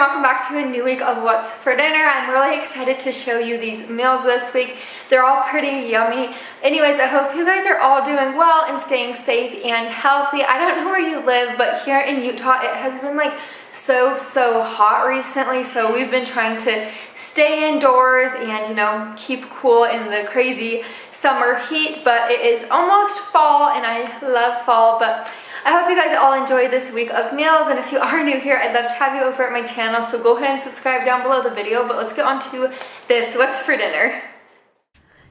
welcome back to a new week of What's for Dinner. I'm really excited to show you these meals this week. They're all pretty yummy. Anyways, I hope you guys are all doing well and staying safe and healthy. I don't know where you live, but here in Utah, it has been like so hot recently, so we've been trying to stay indoors and, you know, keep cool in the crazy summer heat, but it is almost fall and I love fall. But I hope you guys all enjoyed this week of meals, and if you are new here, I'd love to have you over at my channel, so go ahead and subscribe down below the video. But let's get on to this What's for Dinner.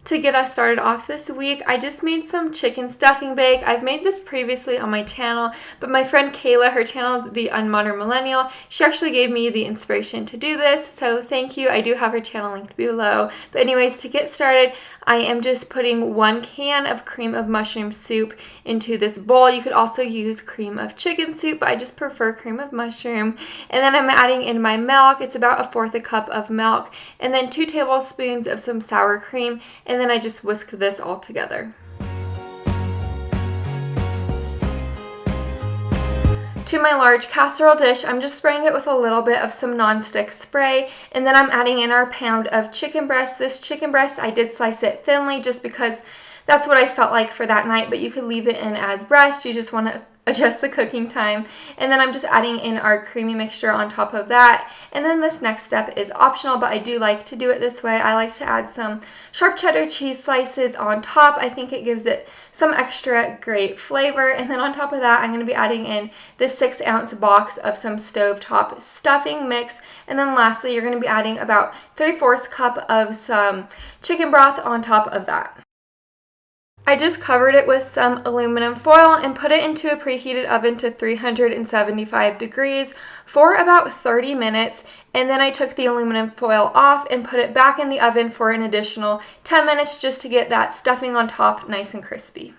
To get us started off this week, I just made some chicken stuffing bake. I've made this previously on my channel, but my friend Kayla, her channel is The Unmodern Millennial, she actually gave me the inspiration to do this, so thank you. I do have her channel linked below. But anyways, to get started, I am just putting 1 can of cream of mushroom soup into this bowl. You could also use cream of chicken soup, but I just prefer cream of mushroom. And then I'm adding in my milk. It's about 1/4 cup of milk, and then 2 tablespoons of some sour cream, and then I just whisk this all together. To my large casserole dish, I'm just spraying it with a little bit of some nonstick spray, and then I'm adding in our pound of chicken breast. This chicken breast, I did slice it thinly just because that's what I felt like for that night, but you could leave it in as breast. You just want to adjust the cooking time. And then I'm just adding in our creamy mixture on top of that. And then this next step is optional, but I do like to do it this way. I like to add some sharp cheddar cheese slices on top. I think it gives it some extra great flavor. And then on top of that, I'm going to be adding in this 6-ounce box of some stovetop stuffing mix. And then lastly, you're going to be adding about 3/4 cup of some chicken broth on top of that. I just covered it with some aluminum foil and put it into a preheated oven to 375 degrees for about 30 minutes. And then I took the aluminum foil off and put it back in the oven for an additional 10 minutes just to get that stuffing on top nice and crispy.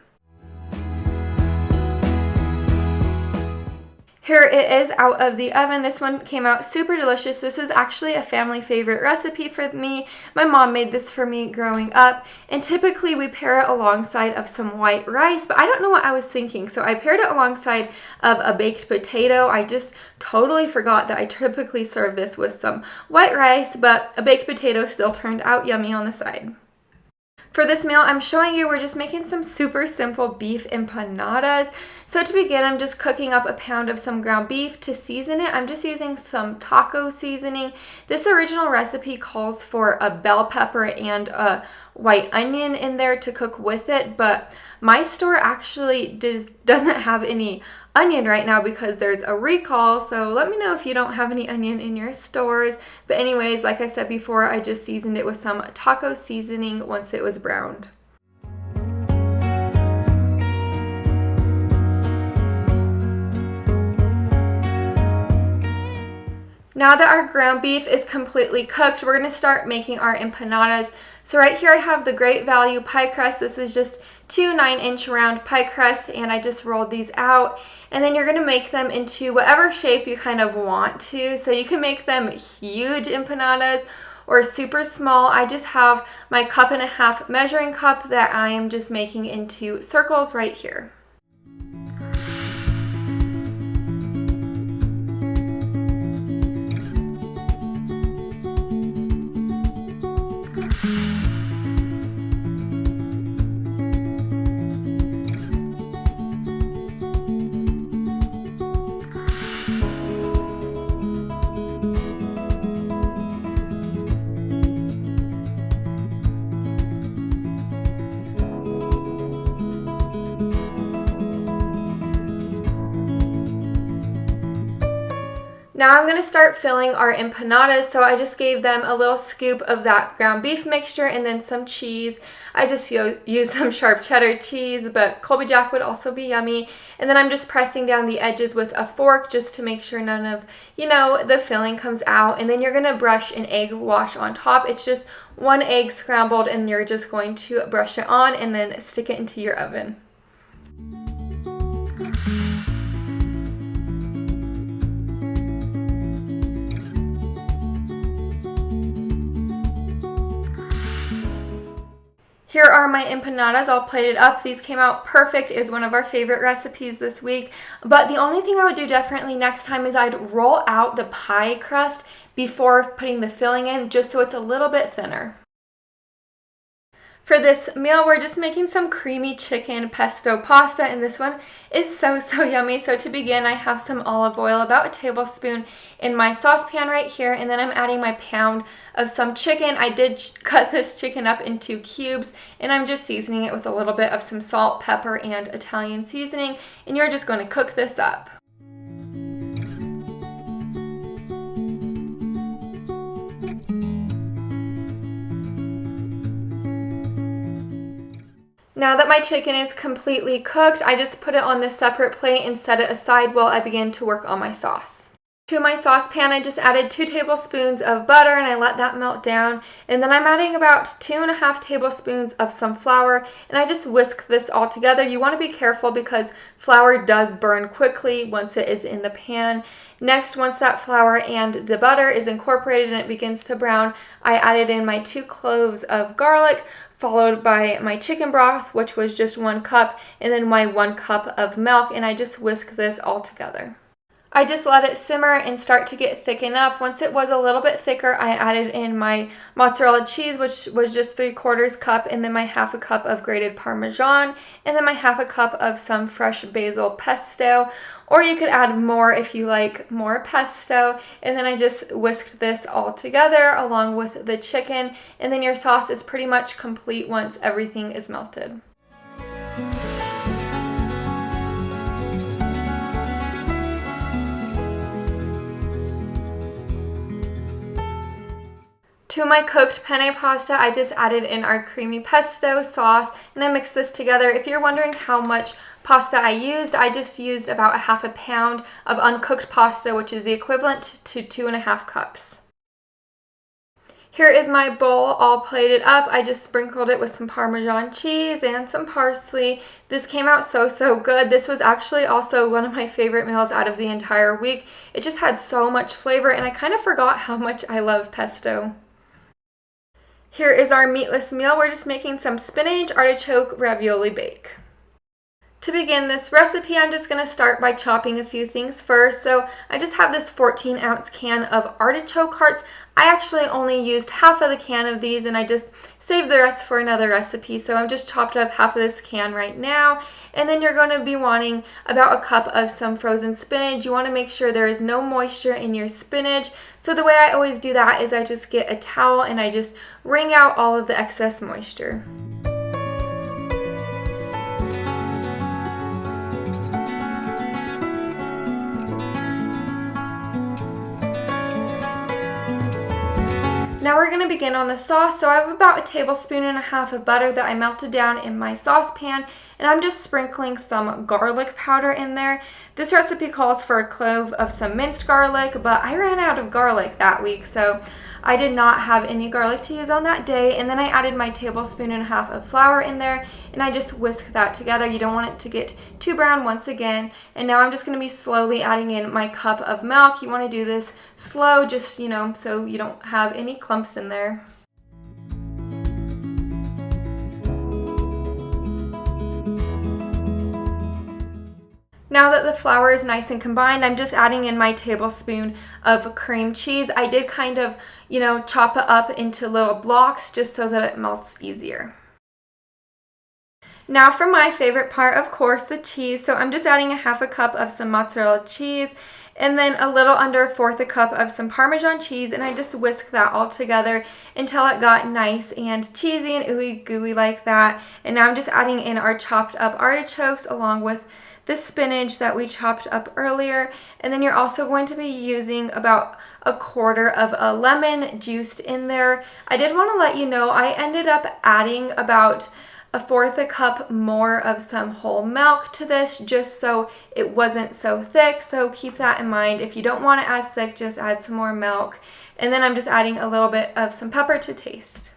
Here it is out of the oven. This one came out super delicious. This is actually a family favorite recipe for me. My mom made this for me growing up, and typically we pair it alongside of some white rice, but I don't know what I was thinking, so I paired it alongside of a baked potato. I just totally forgot that I typically serve this with some white rice, but a baked potato still turned out yummy on the side. For this meal, I'm showing you we're just making some super simple beef empanadas. So to begin, I'm just cooking up a pound of some ground beef. To season it, I'm just using some taco seasoning. This original recipe calls for a bell pepper and a white onion in there to cook with it, but my store actually doesn't have any onion right now because there's a recall, so let me know if you don't have any onion in your stores. But anyways, like I said before, I just seasoned it with some taco seasoning once it was browned. Now that our ground beef is completely cooked, we're going to start making our empanadas. So right here I have the Great Value pie crust. This is just 2 9-inch round pie crusts, and I just rolled these out. And then you're going to make them into whatever shape you kind of want to. So you can make them huge empanadas or super small. I just have my 1.5 cup measuring cup that I am just making into circles right here. Now I'm going to start filling our empanadas, so I just gave them a little scoop of that ground beef mixture and then some cheese. I just used some sharp cheddar cheese, but Colby Jack would also be yummy. And then I'm just pressing down the edges with a fork just to make sure none of, the filling comes out. And then you're going to brush an egg wash on top. It's just 1 egg scrambled, and you're just going to brush it on and then stick it into your oven. Here are my empanadas all plated up. These came out perfect. It was one of our favorite recipes this week. But the only thing I would do differently next time is I'd roll out the pie crust before putting the filling in, just so it's a little bit thinner. For this meal, we're just making some creamy chicken pesto pasta, and this one is so yummy. So to begin, I have some olive oil, about a tablespoon, in my saucepan right here, and then I'm adding my pound of some chicken. I did cut this chicken up into cubes, and I'm just seasoning it with a little bit of some salt, pepper, and Italian seasoning, and you're just going to cook this up. Now that my chicken is completely cooked, I just put it on this separate plate and set it aside while I begin to work on my sauce. To my saucepan, I just added 2 tablespoons of butter and I let that melt down. And then I'm adding about 2.5 tablespoons of some flour, and I just whisk this all together. You want to be careful because flour does burn quickly once it is in the pan. Next, once that flour and the butter is incorporated and it begins to brown, I added in my 2 cloves of garlic, followed by my chicken broth, which was just 1 cup, and then my 1 cup of milk, and I just whisk this all together. I just let it simmer and start to get thicken up. Once it was a little bit thicker, I added in my mozzarella cheese, which was just 3/4 cup, and then my 1/2 cup of grated parmesan, and then my 1/2 cup of some fresh basil pesto, or you could add more if you like more pesto. And then I just whisked this all together along with the chicken, and then your sauce is pretty much complete once everything is melted. To my cooked penne pasta, I just added in our creamy pesto sauce, and I mixed this together. If you're wondering how much pasta I just used about 1/2 pound of uncooked pasta, which is the equivalent to 2.5 cups. Here is my bowl all plated up. I just sprinkled it with some Parmesan cheese and some parsley. This came out so good. This was actually also one of my favorite meals out of the entire week. It just had so much flavor, and I kind of forgot how much I love pesto. Here is our meatless meal. We're just making some spinach, artichoke, ravioli bake. To begin this recipe, I'm just going to start by chopping a few things first. So I just have this 14-ounce can of artichoke hearts. I actually only used 1/2 of the can of these, and I just saved the rest for another recipe. So I'm just chopped up 1/2 of this can right now. And then you're going to be wanting about 1 cup of some frozen spinach. You want to make sure there is no moisture in your spinach. So the way I always do that is I just get a towel and I just wring out all of the excess moisture. Now we're going to begin on the sauce. So I have about 1.5 tablespoons of butter that I melted down in my saucepan, and I'm just sprinkling some garlic powder in there. This recipe calls for 1 clove of some minced garlic, but I ran out of garlic that week, so I did not have any garlic to use on that day. And then I added my 1.5 tablespoons of flour in there, and I just whisk that together. You don't want it to get too brown once again. And now I'm just going to be slowly adding in my cup of milk. You want to do this slow, just, so you don't have any clumps in there. Now that the flour is nice and combined, I'm just adding in my tablespoon of cream cheese. I did kind of, chop it up into little blocks just so that it melts easier. Now for my favorite part, of course, the cheese. So I'm just adding 1/2 cup of some mozzarella cheese, and then a little under 1/4 cup of some Parmesan cheese, and I just whisk that all together until it got nice and cheesy and ooey gooey like that. And now I'm just adding in our chopped up artichokes along with the spinach that we chopped up earlier. And then you're also going to be using about 1/4 of a lemon juiced in there. I did want to let you know I ended up adding about 1/4 cup more of some whole milk to this, just so it wasn't so thick. So keep that in mind. If you don't want it as thick, just add some more milk. And then I'm just adding a little bit of some pepper to taste.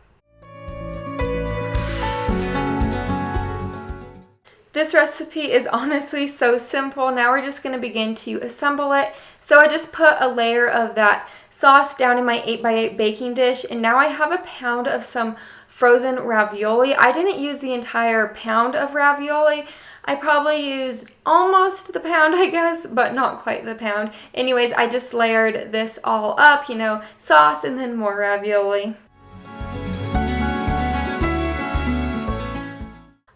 This recipe is honestly so simple. Now we're just going to begin to assemble it. So I just put a layer of that sauce down in my 8x8 baking dish, and now I have 1 pound of some frozen ravioli. I didn't use the entire pound of ravioli. I probably used almost the pound, I guess, but not quite the pound. Anyways, I just layered this all up, you know, sauce and then more ravioli.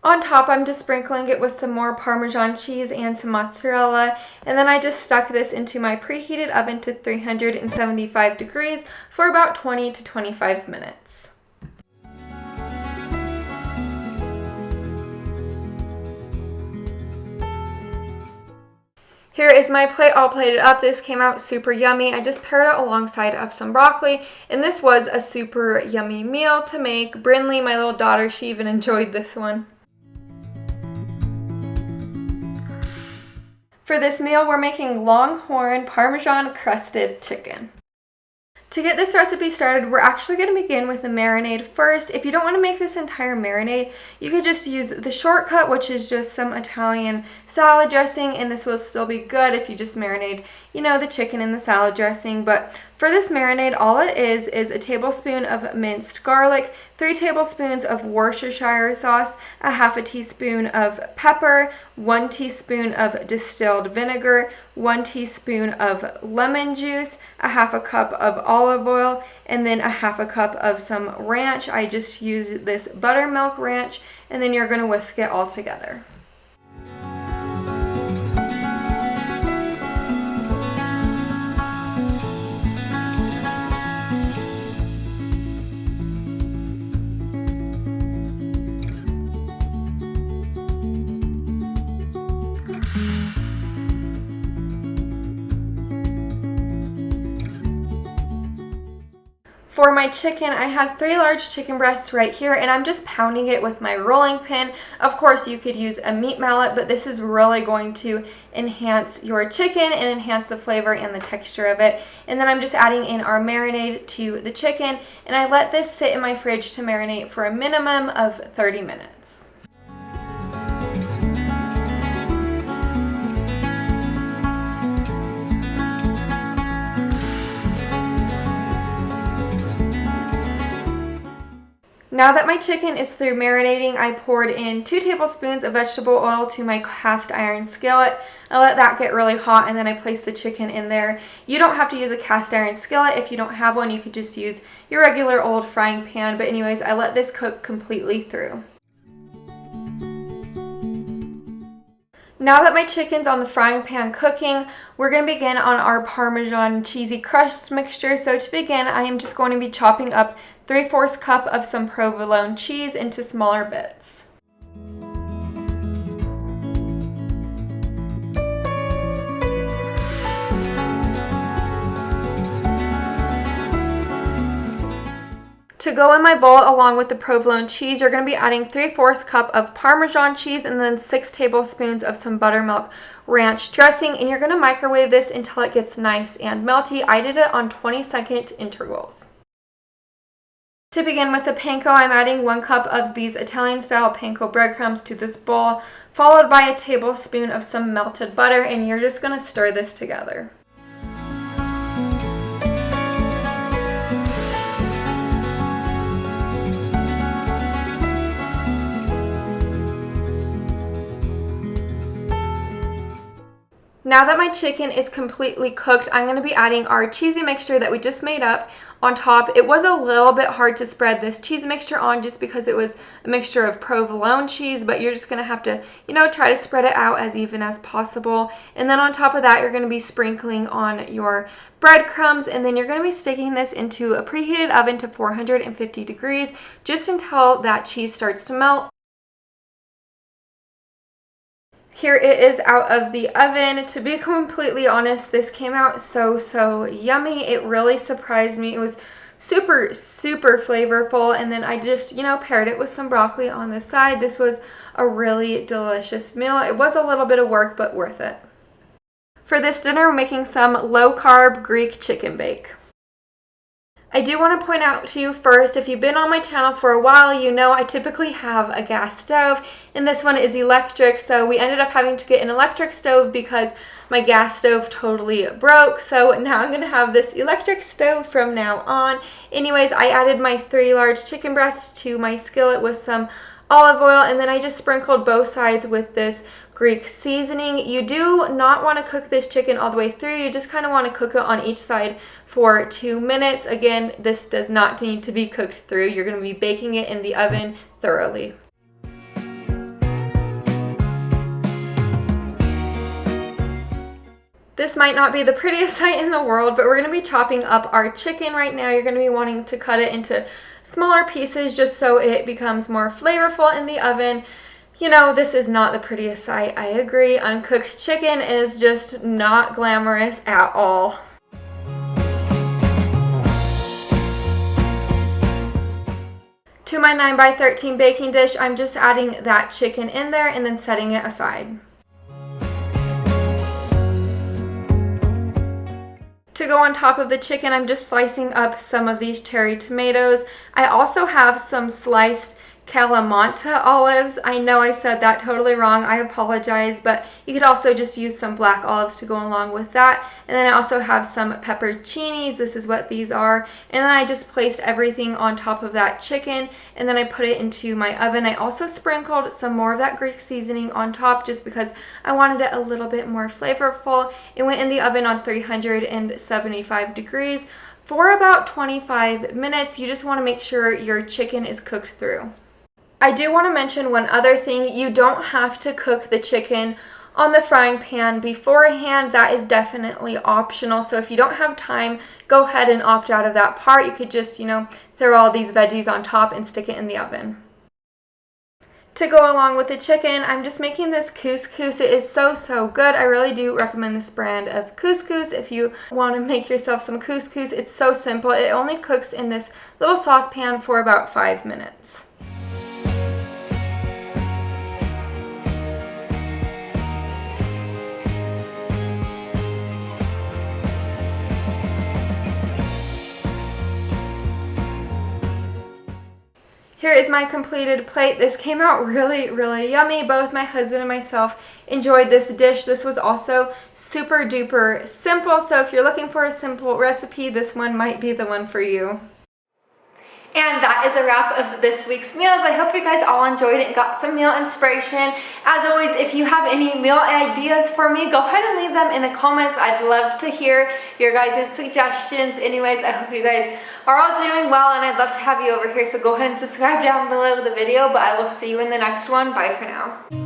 On top, I'm just sprinkling it with some more Parmesan cheese and some mozzarella, and then I just stuck this into my preheated oven to 375 degrees for about 20 to 25 minutes. Here is my plate all plated up. This came out super yummy. I just paired it alongside of some broccoli, and this was a super yummy meal to make. Brinley, my little daughter, she even enjoyed this one. For this meal, we're making Longhorn Parmesan crusted chicken. To get this recipe started, we're actually going to begin with the marinade first. If you don't want to make this entire marinade, you could just use the shortcut, which is just some Italian salad dressing, and this will still be good if you just marinate, you know, the chicken in the salad dressing. But for this marinade, all it is a tablespoon of minced garlic, 3 tablespoons of Worcestershire sauce, a half a teaspoon of pepper, 1 teaspoon of distilled vinegar, 1 teaspoon of lemon juice, a half a cup of olive oil, and then a half a cup of some ranch. I just used this buttermilk ranch, and then you're going to whisk it all together. For my chicken, I have 3 large chicken breasts right here, and I'm just pounding it with my rolling pin. Of course, you could use a meat mallet, but this is really going to enhance your chicken and enhance the flavor and the texture of it. And then I'm just adding in our marinade to the chicken, and I let this sit in my fridge to marinate for a minimum of 30 minutes. Now that my chicken is through marinating, I poured in 2 tablespoons of vegetable oil to my cast iron skillet. I let that get really hot, and then I placed the chicken in there. You don't have to use a cast iron skillet. If you don't have one, you could just use your regular old frying pan. But anyways, I let this cook completely through. Now that my chicken's on the frying pan cooking, we're going to begin on our Parmesan cheesy crust mixture. So to begin, I am just going to be chopping up 3/4 cup of some provolone cheese into smaller bits. To go in my bowl along with the provolone cheese, you're going to be adding 3/4 cup of Parmesan cheese and then 6 tablespoons of some buttermilk ranch dressing, and you're going to microwave this until it gets nice and melty. I did it on 20-second intervals. To begin with the panko, I'm adding 1 cup of these Italian-style panko breadcrumbs to this bowl, followed by a tablespoon of some melted butter, and you're just going to stir this together. Now that my chicken is completely cooked, I'm going to be adding our cheesy mixture that we just made up on top. It was a little bit hard to spread this cheese mixture on just because it was a mixture of provolone cheese, but you're just going to have to, you know, try to spread it out as even as possible. And then on top of that, you're going to be sprinkling on your breadcrumbs, and then you're going to be sticking this into a preheated oven to 450 degrees just until that cheese starts to melt. Here it is out of the oven. To be completely honest, this came out so yummy. It really surprised me. It was super flavorful, and then I just, you know, paired it with some broccoli on the side. This was a really delicious meal. It was a little bit of work, but worth it. For this dinner, we're making some low-carb Greek chicken bake. I do want to point out to you first, if you've been on my channel for a while, you know I typically have a gas stove, and this one is electric, so we ended up having to get an electric stove because my gas stove totally broke, so now I'm gonna have this electric stove from now on. Anyways, I added my 3 large chicken breasts to my skillet with some olive oil, and then I just sprinkled both sides with this Greek seasoning. You do not want to cook this chicken all the way through. You just kind of want to cook it on each side for 2 minutes. Again, this does not need to be cooked through. You're going to be baking it in the oven thoroughly. This might not be the prettiest sight in the world, but we're going to be chopping up our chicken right now. You're going to be wanting to cut it into smaller pieces just so it becomes more flavorful in the oven. You know, this is not the prettiest sight. I agree. Uncooked chicken is just not glamorous at all. To my 9x13 baking dish, I'm just adding that chicken in there and then setting it aside. To go on top of the chicken, I'm just slicing up some of these cherry tomatoes. I also have some sliced Kalamata olives. I know I said that totally wrong. I apologize, but you could also just use some black olives to go along with that. And then I also have some pepperoncinis. This is what these are. And then I just placed everything on top of that chicken, and then I put it into my oven. I also sprinkled some more of that Greek seasoning on top just because I wanted it a little bit more flavorful. It went in the oven on 375 degrees for about 25 minutes. You just want to make sure your chicken is cooked through. I do want to mention one other thing. You don't have to cook the chicken on the frying pan beforehand. That is definitely optional. So if you don't have time, go ahead and opt out of that part. You could just, throw all these veggies on top and stick it in the oven. To go along with the chicken, I'm just making this couscous. It is so good. I really do recommend this brand of couscous if you want to make yourself some couscous. It's so simple. It only cooks in this little saucepan for about 5 minutes. Here is my completed plate. This came out really yummy. Both my husband and myself enjoyed this dish. This was also super duper simple, so if you're looking for a simple recipe, this one might be the one for you. And that is a wrap of this week's meals. I hope you guys all enjoyed it and got some meal inspiration. As always, if you have any meal ideas for me, go ahead and leave them in the comments. I'd love to hear your guys' suggestions. Anyways, I hope you guys are all doing well, and I'd love to have you over here. So go ahead and subscribe down below the video, but I will see you in the next one. Bye for now.